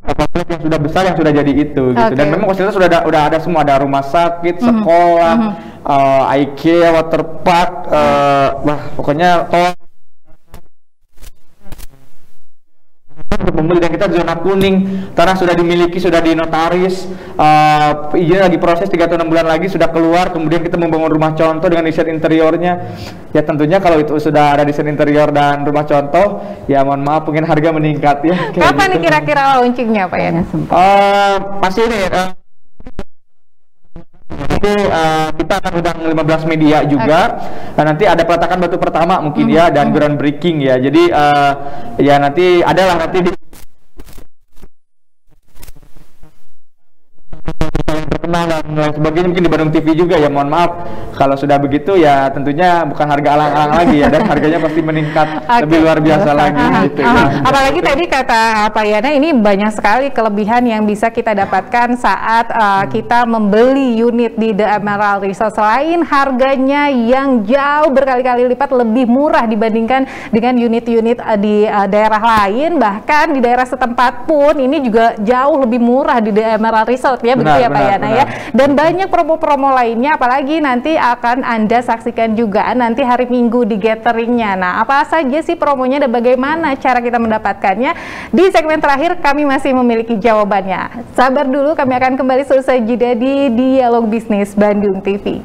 komplek yang sudah besar, yang sudah jadi itu gitu. Dan memang fasilitas sudah ada semua, ada rumah sakit, sekolah, IKEA, waterpark, wah pokoknya untuk membeli. Dan kita zona kuning, tanah sudah dimiliki, sudah dinotaris, izinnya lagi proses 3 atau 6 bulan lagi sudah keluar. Kemudian kita membangun rumah contoh dengan desain interiornya. Ya tentunya kalau itu sudah ada desain interior dan rumah contoh, ya mohon maaf mungkin harga meningkat ya. Kapan nih kira-kira launchingnya Pak Yana? Pasti ini nanti kita akan undang 15 media juga. Nanti ada peletakan batu pertama mungkin ya, dan groundbreaking ya. Jadi ya nanti adalah nanti di terkenal dan lain sebagainya, mungkin di Bandung TV juga ya. Mohon maaf kalau sudah begitu ya, tentunya bukan harga alang-alang lagi ya, dan harganya pasti meningkat lebih luar biasa lagi gitu ya. Apalagi tadi kata Pak Yana, ini banyak sekali kelebihan yang bisa kita dapatkan saat kita membeli unit di The Emerald Resort. Selain harganya yang jauh berkali-kali lipat lebih murah dibandingkan dengan unit-unit di daerah lain, bahkan di daerah setempat pun ini juga jauh lebih murah di The Emerald Resort ya, begitu ya Pak Yana ya. Dan banyak promo-promo lainnya, apalagi nanti akan Anda saksikan juga nanti hari Minggu di gatheringnya. Nah, apa saja sih promonya dan bagaimana cara kita mendapatkannya? Di segmen terakhir kami masih memiliki jawabannya. Sabar dulu, kami akan kembali selesai jeda di Dialog Bisnis Bandung TV.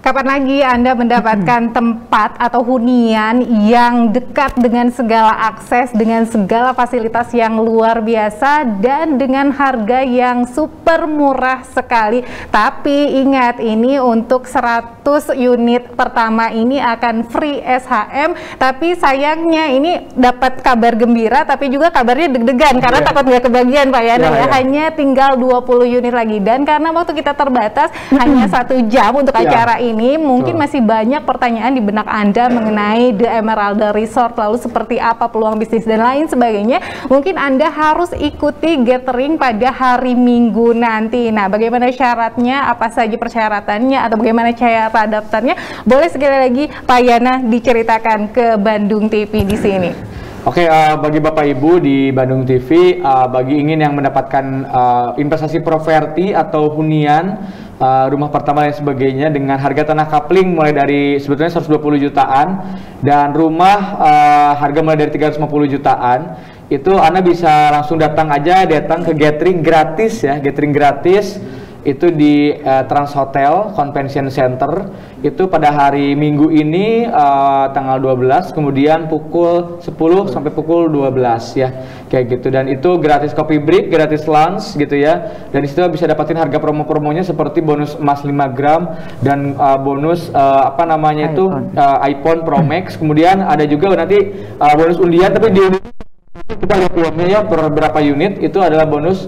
Kapan lagi Anda mendapatkan tempat atau hunian yang dekat dengan segala akses, dengan segala fasilitas yang luar biasa, dan dengan harga yang super murah sekali. Tapi ingat, ini untuk 100 unit pertama ini akan free SHM. Tapi sayangnya ini dapat kabar gembira, tapi juga kabarnya deg-degan karena takut nggak kebagian Pak Yana ya. Hanya tinggal 20 unit lagi, dan karena waktu kita terbatas hanya 1 jam untuk acara ini, mungkin masih banyak pertanyaan di benak Anda mengenai The Emerald Resort, lalu seperti apa peluang bisnis dan lain sebagainya. Mungkin Anda harus ikuti gathering pada hari Minggu nanti. Nah, bagaimana syaratnya, apa saja persyaratannya, atau bagaimana cara daftarnya? Boleh sekali lagi Pak Yana diceritakan ke Bandung TV di sini. Oke, bagi Bapak Ibu di Bandung TV, bagi ingin yang mendapatkan investasi properti atau hunian, rumah pertama dan sebagainya dengan harga tanah kapling mulai dari sebetulnya 120 jutaan dan rumah harga mulai dari 350 jutaan, itu Anda bisa langsung datang ke gathering gratis ya, gathering gratis itu di Trans Hotel Convention Center itu pada hari Minggu ini tanggal 12, kemudian pukul 10 sampai pukul 12 ya, kayak gitu. Dan itu gratis coffee break, gratis lunch gitu ya, dan disitu bisa dapatin harga promo-promonya seperti bonus emas 5 gram dan bonus iPhone Pro Max. Kemudian ada juga nanti bonus undian, tapi di kita lihat uangnya ya, per berapa unit itu adalah bonus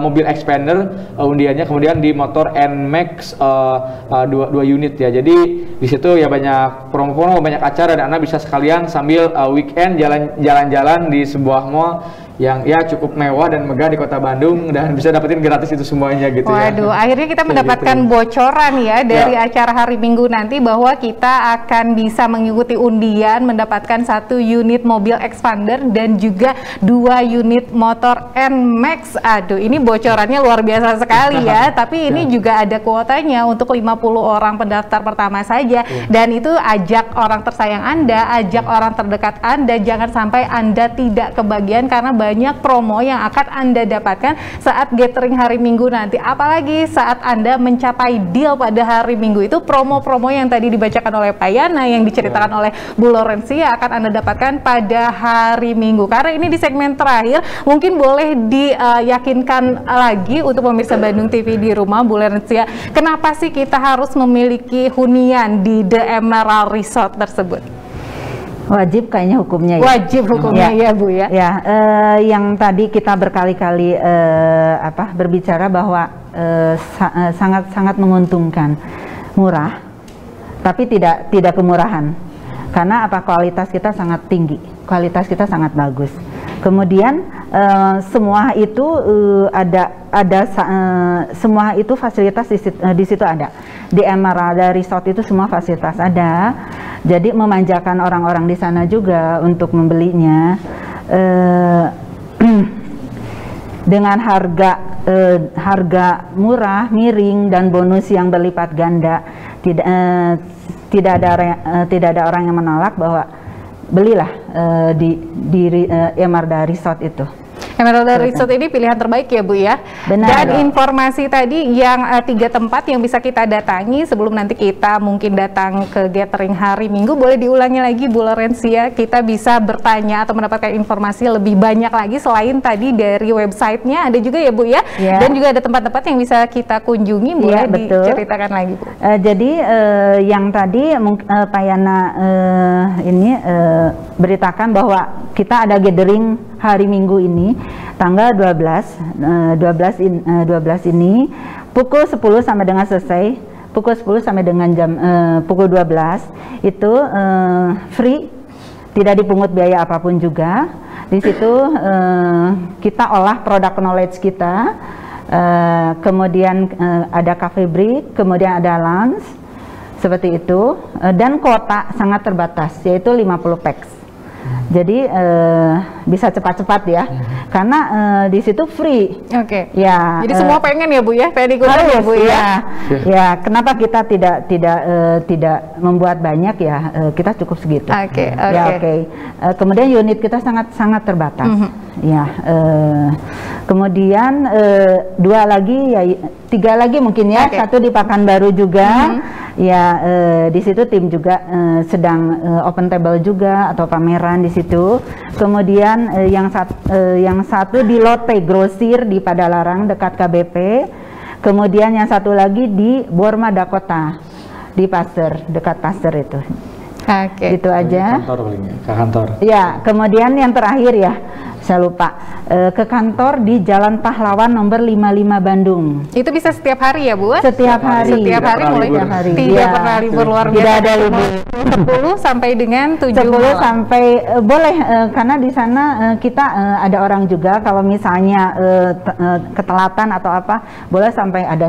mobil expander undiannya, kemudian di motor NMAX 2 unit ya. Jadi di situ ya banyak promo-promo, banyak acara, dan Anda bisa sekalian sambil weekend jalan-jalan di sebuah mall yang ya cukup mewah dan megah di Kota Bandung, dan bisa dapetin gratis itu semuanya gitu. Waduh, ya. Akhirnya kita mendapatkan bocoran ya dari acara hari Minggu nanti bahwa kita akan bisa mengikuti undian, mendapatkan 1 unit mobil expander dan juga 2 unit motor NMAX. Aduh, ini bocorannya luar biasa sekali ya. Tapi ini juga ada kuotanya untuk 50 orang pendaftar pertama saja. Dan itu ajak orang tersayang Anda, ajak orang terdekat Anda, jangan sampai Anda tidak kebagian karena banyak promo yang akan Anda dapatkan saat gathering hari Minggu nanti. Apalagi saat Anda mencapai deal pada hari Minggu, itu promo-promo yang tadi dibacakan oleh Pak Yana, yang diceritakan oleh Bu Laurencia akan Anda dapatkan pada hari Minggu. Karena ini di segmen terakhir, mungkin boleh diyakinkan lagi untuk pemirsa Bandung TV di rumah, Bu Laurencia, kenapa sih kita harus memiliki hunian di The Emerald Resort tersebut? Wajib kayaknya hukumnya ya. Wajib hukumnya ya Bu ya. Ya, yang tadi kita berkali-kali berbicara bahwa sangat menguntungkan, murah, tapi tidak kemurahan. Karena kualitas kita sangat tinggi, kualitas kita sangat bagus. Kemudian semua itu semua itu fasilitas di situ ada. Di Emerald Resort itu semua fasilitas ada. Jadi memanjakan orang-orang di sana juga untuk membelinya dengan harga murah, miring, dan bonus yang berlipat ganda. Tidak ada orang yang menolak bahwa belilah di Emerald Resort itu. Emerald Resort ini pilihan terbaik ya Bu ya. Benar. Dan informasi tadi yang 3 tempat yang bisa kita datangi sebelum nanti kita mungkin datang ke gathering hari Minggu, boleh diulangi lagi Bu Laurencia, kita bisa bertanya atau mendapatkan informasi lebih banyak lagi selain tadi dari websitenya, ada juga ya Bu ya. Dan juga ada tempat-tempat yang bisa kita kunjungi, boleh diceritakan lagi Bu. Jadi yang tadi Pak Yana ini beritakan bahwa kita ada gathering hari Minggu ini tanggal 12 ini pukul 10 sampai dengan selesai, pukul 10 sampai dengan pukul 12 itu free, tidak dipungut biaya apapun juga. Di situ kita olah produk knowledge kita, kemudian ada cafe break, kemudian ada lunch seperti itu, dan kuota sangat terbatas yaitu 50 packs. Jadi bisa cepat-cepat ya, karena di situ free. Oke. Ya. Jadi semua pengen ya Bu ya, pengen ikutan ya Bu ya. Ya, kenapa kita tidak membuat banyak ya? Kita cukup segitu. Oke. Ya, oke. Kemudian unit kita sangat terbatas. Ya. Kemudian 2 lagi ya, 3 lagi mungkin ya. Satu di Pekanbaru juga. Ya, di situ tim juga sedang open table juga atau pameran di situ. Kemudian yang satu di Lotte Grosir di Padalarang dekat KBP. Kemudian yang satu lagi di Borma Dakota di Pasteur, dekat Pasteur itu. Itu aja. Kantor palingnya, ke kantor. Ya, kemudian yang terakhir ya, saya lupa, ke kantor di Jalan Pahlawan nomor 55 Bandung. Itu bisa setiap hari ya Bu? Setiap hari. Setiap hari mulai setiap hari. Tidak pernah libur, luar biasa. Tidak ada libur. 10 sampai dengan 7 10 malam. sampai boleh karena di sana kita ada orang juga, kalau misalnya ketelatan atau apa boleh sampai ada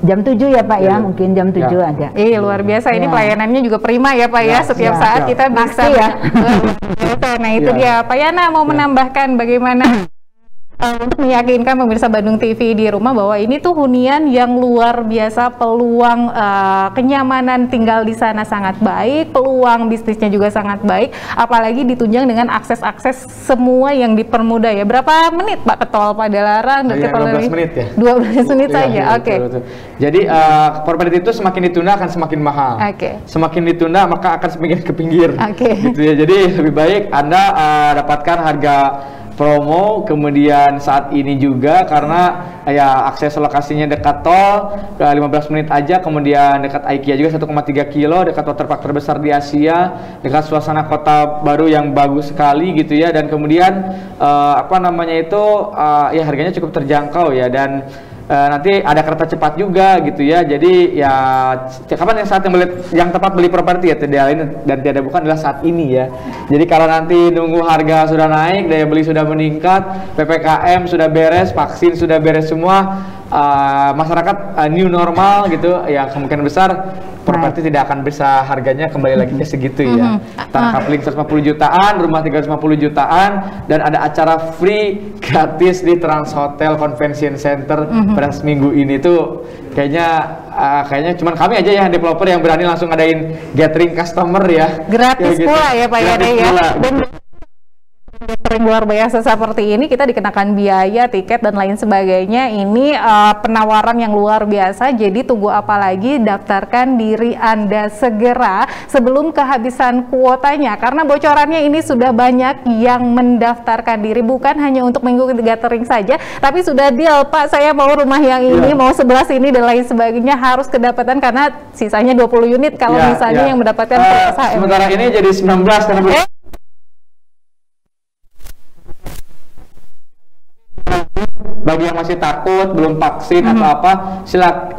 jam 7 ya Pak ya, mungkin jam 7 ada. Iya, luar biasa. Ini pelayanannya juga prima ya Pak ya, setiap saat kita bisa ya. Nah itu dia Pak Yana mau menambahkan bagaimana untuk meyakinkan pemirsa Bandung TV di rumah bahwa ini tuh hunian yang luar biasa, peluang kenyamanan tinggal di sana sangat baik, peluang bisnisnya juga sangat baik, apalagi ditunjang dengan akses-akses semua yang dipermudah ya. Berapa menit Pak ke tol Padalarang? 12 menit ya? 12 menit saja, oke. Jadi properti itu semakin ditunda akan semakin mahal. Semakin ditunda maka akan semakin ke pinggir. Gitu ya. Jadi lebih baik Anda dapatkan harga promo, kemudian saat ini juga karena ya akses lokasinya dekat tol, 15 menit aja, kemudian dekat IKEA juga 1,3 kilo, dekat waterpark terbesar di Asia, dekat suasana kota baru yang bagus sekali gitu ya, dan kemudian apa namanya itu ya harganya cukup terjangkau ya, dan nanti ada kereta cepat juga gitu ya. Jadi ya kapan yang saat yang tepat beli properti ya, tidak lain dan tiada bukan adalah saat ini ya. Jadi kalau nanti nunggu harga sudah naik, daya beli sudah meningkat, PPKM sudah beres, vaksin sudah beres semua, masyarakat new normal gitu ya, kemungkinan besar properti tidak akan bisa harganya kembali lagi ke segitu ya. Tarkapling 150 jutaan, rumah 350 jutaan, dan ada acara free gratis di Trans Hotel Convention Center pada seminggu ini tuh kayaknya cuman kami aja ya developer yang berani langsung ngadain gathering customer ya. Gratis ya, gitu. Pula ya Pak Yana ya. Gathering luar biasa seperti ini kita dikenakan biaya, tiket dan lain sebagainya. Ini penawaran yang luar biasa. Jadi tunggu apa lagi, daftarkan diri Anda segera sebelum kehabisan kuotanya, karena bocorannya ini sudah banyak yang mendaftarkan diri, bukan hanya untuk minggu gathering saja, tapi sudah deal Pak, saya mau rumah yang ini, mau sebelah sini dan lain sebagainya, harus kedapatan karena sisanya 20 unit kalau misalnya yang mendapatkan PSHM. Sementara ini jadi 19 karena bagi yang masih takut, belum vaksin atau apa,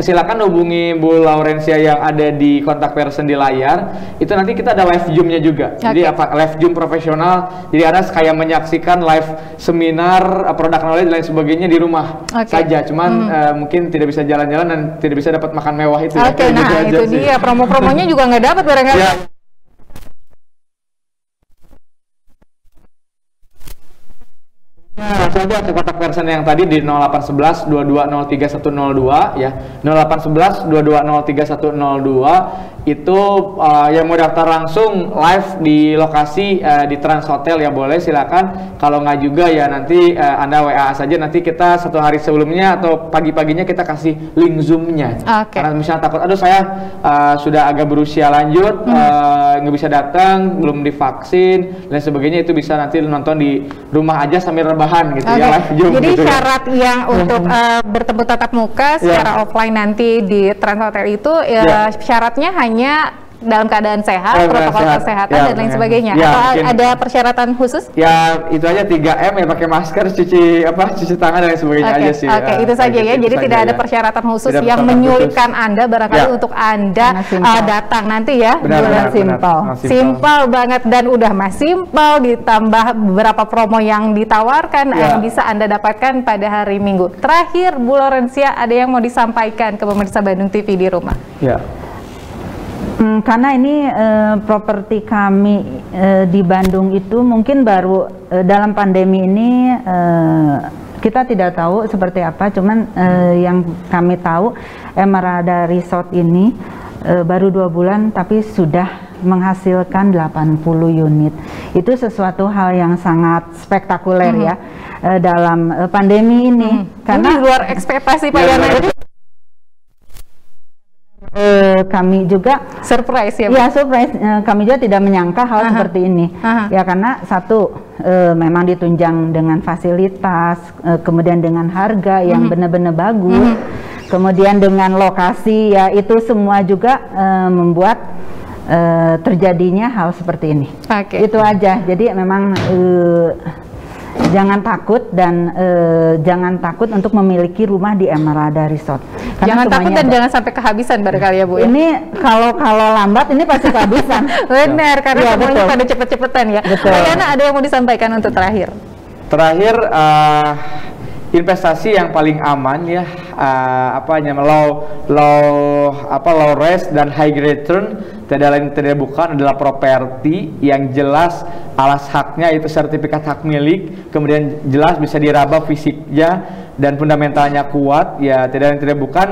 silakan hubungi Bu Laurencia yang ada di kontak person di layar. Itu nanti kita ada live Zoom-nya juga. Jadi live Zoom profesional. Jadi Anda kayak menyaksikan live seminar, produk knowledge dan lain sebagainya di rumah saja. Cuman mungkin tidak bisa jalan-jalan dan tidak bisa dapat makan mewah itu. Nah itu dia, promo-promonya juga nggak dapat barangkali. Nah, saja ke kontak person yang tadi di 0811 2203 102 ya. 0811 2203 102 itu yang mau daftar langsung live di lokasi di Trans Hotel ya boleh, silakan. Kalau nggak juga ya nanti Anda WA saja, nanti kita 1 hari sebelumnya atau pagi-paginya kita kasih link Zoom-nya. Karena misalnya takut, aduh saya sudah agak berusia lanjut, nggak bisa datang, belum divaksin dan sebagainya, itu bisa nanti nonton di rumah aja sambil rebahan gitu ya, live Zoom. Jadi gitu syarat yang untuk bertemu tatap muka secara offline nanti di Trans Hotel itu syaratnya hanya dalam keadaan sehat, protokol kesehatan dan lain sebagainya. Atau ada persyaratan khusus? Ya itu aja 3M ya, pakai masker, cuci tangan dan lain sebagainya aja sih. Itu saja ya. Jadi tidak ada persyaratan khusus yang menyulitkan Anda barangkali untuk Anda datang nanti ya. Benar, simpel banget, dan udah simpel ditambah beberapa promo yang ditawarkan yang bisa Anda dapatkan pada hari Minggu. Terakhir Bu Laurencia, ada yang mau disampaikan ke pemirsa Bandung TV di rumah? Karena ini properti kami di Bandung itu mungkin baru dalam pandemi ini, kita tidak tahu seperti apa, cuman yang kami tahu Emerada Resort ini baru 2 bulan tapi sudah menghasilkan 80 unit. Itu sesuatu hal yang sangat spektakuler ya dalam pandemi ini. Karena ini luar ekspektasi Pak Yana. Kami juga surprise ya, surprise. Kami juga tidak menyangka hal seperti ini. Ya karena satu, memang ditunjang dengan fasilitas, kemudian dengan harga yang benar-benar bagus, kemudian dengan lokasi ya, itu semua juga membuat terjadinya hal seperti ini. Itu aja. Jadi memang jangan takut, dan jangan takut untuk memiliki rumah di Emerada Resort. Jangan takut dan jangan sampai kehabisan barangkali ya Bu. Ini kalau lambat ini pasti kehabisan. Benar, karena semuanya pada cepet-cepetan ya. Pak Yana, ada yang mau disampaikan untuk terakhir? Terakhir, investasi yang paling aman ya, low risk dan high return, tidak lain tidak bukan adalah properti yang jelas alas haknya itu sertifikat hak milik, kemudian jelas bisa diraba fisiknya dan fundamentalnya kuat ya, tidak lain tidak bukan.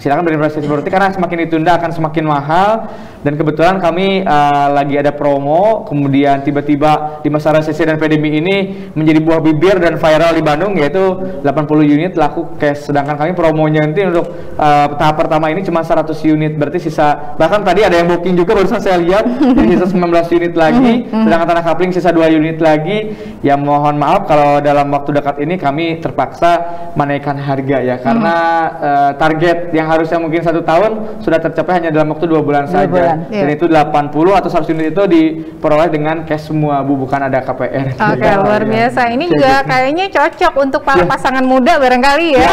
Silakan berinvestasi seperti, karena semakin ditunda akan semakin mahal. Dan kebetulan kami lagi ada promo, kemudian tiba-tiba di masa resesi dan pandemi ini menjadi buah bibir dan viral di Bandung, yaitu 80 unit laku cash. Sedangkan kami promonya nanti untuk tahap pertama ini cuma 100 unit, berarti sisa, bahkan tadi ada yang booking juga barusan saya lihat, sisa 19 unit lagi, sedangkan tanah kapling sisa 2 unit lagi. Ya mohon maaf kalau dalam waktu dekat ini kami terpaksa menaikkan harga ya, karena target yang harusnya mungkin 1 tahun sudah tercapai hanya dalam waktu 2 bulan saja. Dan itu 80 atau 100 unit itu diperoleh dengan cash semua Bu, bukan ada KPR. Luar biasa. Ini juga kayaknya cocok untuk para pasangan muda barangkali ya.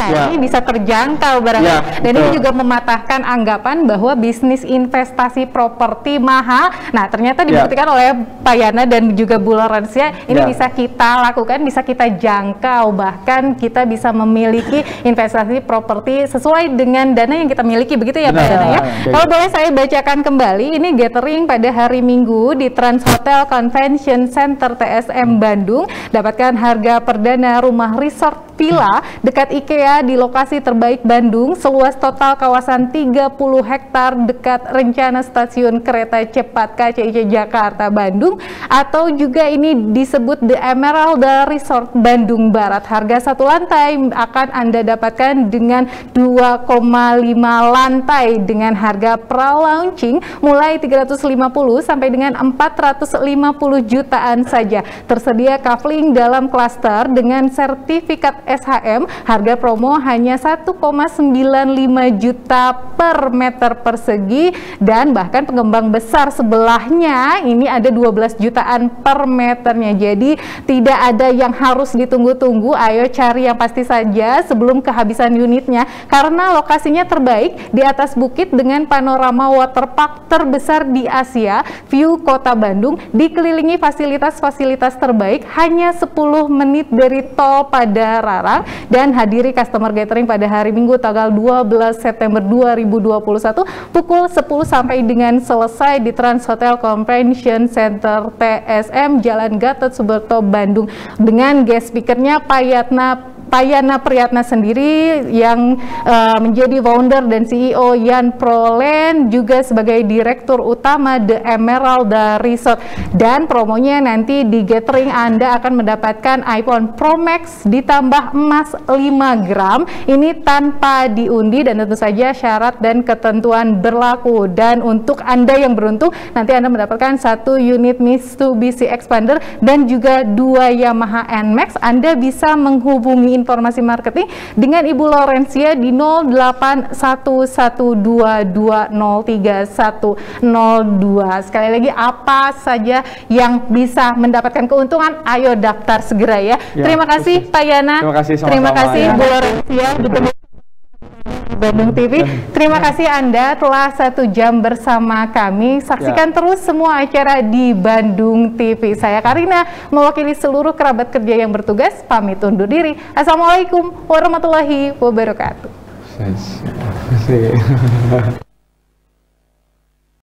Ini bisa terjangkau barangkali. Dan ini juga mematahkan anggapan bahwa bisnis investasi properti mahal. Nah, ternyata dibuktikan oleh Pak Yana dan juga Bu Laurencia, ini bisa kita lakukan, bisa kita jangkau, bahkan kita bisa memiliki investasi properti sesuai dengan dana yang kita miliki, begitu ya Pak Yana ya. Kalau boleh saya bacakan kembali, ini gathering pada hari Minggu di Trans Hotel Convention Center TSM Bandung. Dapatkan harga perdana rumah resort villa dekat IKEA di lokasi terbaik Bandung, seluas total kawasan 30 hektar dekat rencana stasiun kereta cepat KCIC Jakarta Bandung, atau juga ini disebut The Emerald Resort Bandung Barat. Harga 1 lantai akan Anda dapatkan dengan 2,5 lantai dengan harga pra-launching mulai 350 sampai dengan 450 jutaan saja. Tersedia kafling dalam klaster dengan sertifikat SHM. Harga promo promo hanya 1,95 juta per meter persegi, dan bahkan pengembang besar sebelahnya ini ada 12 jutaan per meternya. Jadi tidak ada yang harus ditunggu-tunggu, ayo cari yang pasti saja sebelum kehabisan unitnya, karena lokasinya terbaik di atas bukit dengan panorama waterpark terbesar di Asia, view kota Bandung, dikelilingi fasilitas-fasilitas terbaik, hanya 10 menit dari tol pada Rarang, dan hadiri customer gathering pada hari Minggu tanggal 12 September 2021 pukul 10 sampai dengan selesai di Trans Hotel Convention Center TSM Jalan Gatot Subroto Bandung, dengan guest speakernya Payana Priyatna sendiri yang menjadi founder dan CEO Yan Prolen, juga sebagai direktur utama The Emerald Resort. Dan promonya nanti di gathering Anda akan mendapatkan iPhone Pro Max ditambah emas 5 gram, ini tanpa diundi, dan tentu saja syarat dan ketentuan berlaku. Dan untuk Anda yang beruntung, nanti Anda mendapatkan 1 unit Mitsubishi Expander dan juga 2 Yamaha NMAX. Anda bisa menghubungi informasi marketing dengan Ibu Laurencia di 081122030102. Sekali lagi, apa saja yang bisa mendapatkan keuntungan, ayo daftar segera ya. Terima kasih Pak Yana. Terima kasih Bu Laurencia di Bandung TV. Terima kasih Anda telah 1 jam bersama kami. Saksikan terus semua acara di Bandung TV. Saya Karina, mewakili seluruh kerabat kerja yang bertugas, pamit undur diri. Assalamualaikum warahmatullahi wabarakatuh.